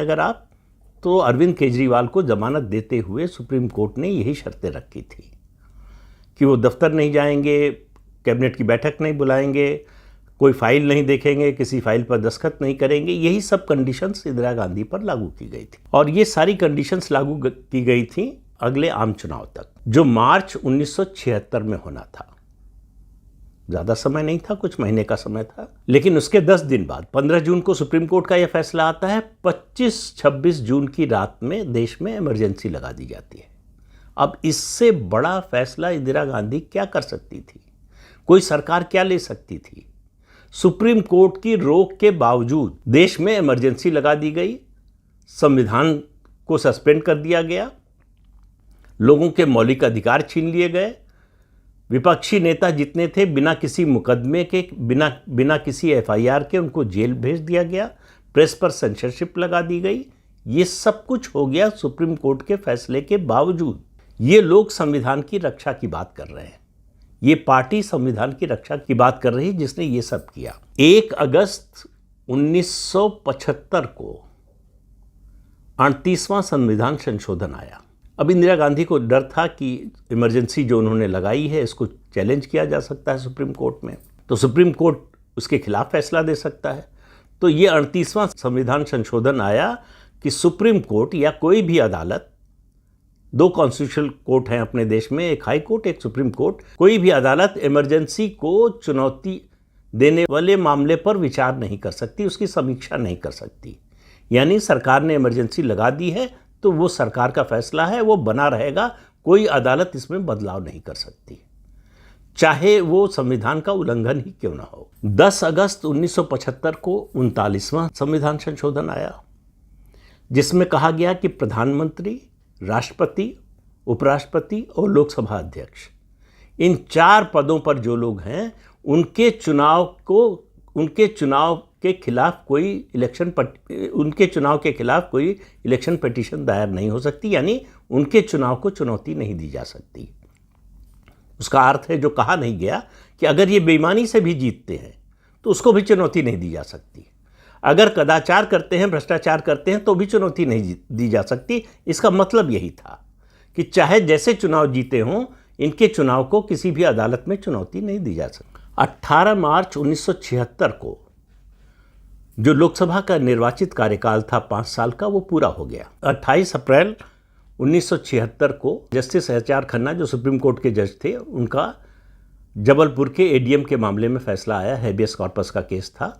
अगर आप तो अरविंद केजरीवाल को जमानत देते हुए सुप्रीम कोर्ट ने यही शर्तें रखी थी कि वो दफ्तर नहीं जाएंगे, कैबिनेट की बैठक नहीं बुलाएंगे, कोई फाइल नहीं देखेंगे, किसी फाइल पर दस्तखत नहीं करेंगे। यही सब कंडीशंस इंदिरा गांधी पर लागू की गई थी और ये सारी कंडीशंस लागू की गई थी अगले आम चुनाव तक, जो मार्च 1976 में होना था। ज़्यादा समय नहीं था, कुछ महीने का समय था। लेकिन उसके 10 दिन बाद 15 जून को सुप्रीम कोर्ट का यह फैसला आता है। 25-26 जून की रात में देश में इमरजेंसी लगा दी जाती है। अब इससे बड़ा फैसला इंदिरा गांधी क्या कर सकती थी? कोई सरकार क्या ले सकती थी? सुप्रीम कोर्ट की रोक के बावजूद देश में इमरजेंसी लगा दी गई, संविधान को सस्पेंड कर दिया गया, लोगों के मौलिक अधिकार छीन लिए गए, विपक्षी नेता जितने थे बिना किसी मुकदमे के, बिना किसी एफआईआर के उनको जेल भेज दिया गया, प्रेस पर सेंसरशिप लगा दी गई। ये सब कुछ हो गया सुप्रीम कोर्ट के फैसले के बावजूद। ये लोग संविधान की रक्षा की बात कर रहे हैं, ये पार्टी संविधान की रक्षा की बात कर रही है जिसने ये सब किया। 1 अगस्त 1975 को 38वां संविधान संशोधन आया। अब इंदिरा गांधी को डर था कि इमरजेंसी जो उन्होंने लगाई है इसको चैलेंज किया जा सकता है सुप्रीम कोर्ट में, तो सुप्रीम कोर्ट उसके खिलाफ फैसला दे सकता है। तो ये 38वां संविधान संशोधन आया कि सुप्रीम कोर्ट या कोई भी अदालत, 2 कॉन्स्टिट्यूशनल कोर्ट हैं अपने देश में, एक हाई कोर्ट, एक सुप्रीम कोर्ट, कोई भी अदालत इमरजेंसी को चुनौती देने वाले मामले पर विचार नहीं कर सकती, उसकी समीक्षा नहीं कर सकती। यानी सरकार ने इमरजेंसी लगा दी है तो वो सरकार का फैसला है, वो बना रहेगा, कोई अदालत इसमें बदलाव नहीं कर सकती, चाहे वो संविधान का उल्लंघन ही क्यों ना हो। 10 अगस्त 1975 को 39वां संविधान संशोधन आया, जिसमें कहा गया कि प्रधानमंत्री, राष्ट्रपति, उपराष्ट्रपति और लोकसभा अध्यक्ष, इन 4 पदों पर जो लोग हैं उनके चुनाव के खिलाफ कोई इलेक्शन पिटीशन दायर नहीं हो सकती, यानी उनके चुनाव को चुनौती नहीं दी जा सकती। उसका अर्थ है, जो कहा नहीं गया, कि अगर ये बेईमानी से भी जीतते हैं तो उसको भी चुनौती नहीं दी जा सकती, अगर कदाचार करते हैं, भ्रष्टाचार करते हैं तो भी चुनौती नहीं दी जा सकती। इसका मतलब यही था कि चाहे जैसे चुनाव जीते हों, इनके चुनाव को किसी भी अदालत में चुनौती नहीं दी जा सकती। 18 मार्च 1976 को जो लोकसभा का निर्वाचित कार्यकाल था 5 साल का, वो पूरा हो गया। 28 अप्रैल 1976 को जस्टिस HR खन्ना, जो सुप्रीम कोर्ट के जज थे, उनका जबलपुर के ADM के मामले में फैसला आया, हैबियस कॉर्पस का केस था।